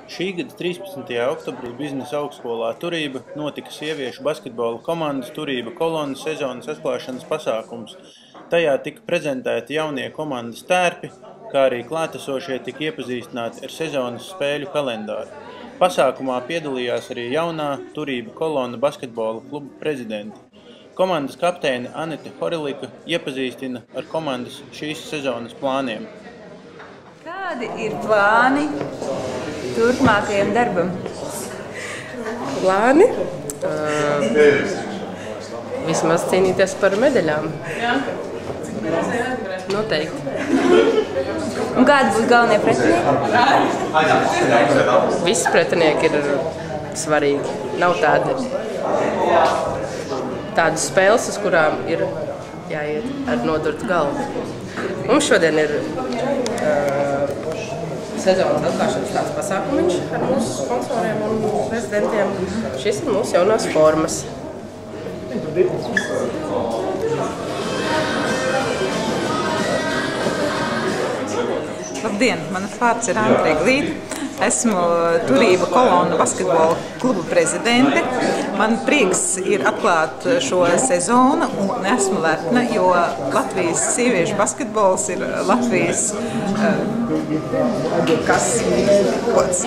Šī gada 13. oktobrī Biznesa augstskolā Turība notika sieviešu basketbola komandas Turība kolona sezonas atklāšanas pasākums. Tajā tika prezentēti jaunie komandas tērpi, kā arī klātesošie tika iepazīstināti ar sezonas spēļu kalendāru. Pasākumā piedalījās arī jaunā Turība kolona basketbola kluba prezidenti. Komandas kapteine Anete Horelika iepazīstina ar komandas šīs sezonas plāniem. Kādi ir plāni turpmākajam darbam? Plāni? Vismaz cīnīties par medaļām. Noteikti. Un kādi būs galvenie pretinieki? Visi pretinieki ir svarīgi. Nav tādas spēles, uz kurām ir jāiet ar nodurtu galvu. Mums šodien ir sezonas atklāšanas tāds pasākumiņš ar mūsu sponsoriem un prezidentiem. Šis ir mūsu jaunās formas. Labdien, manas vārds ir Andreja Glīta. Esmu Turība kolona basketbola kluba prezidente. Man prieks ir atklāt šo sezonu un esmu lepna, jo Latvijas sieviešu basketbols ir Latvijas kods.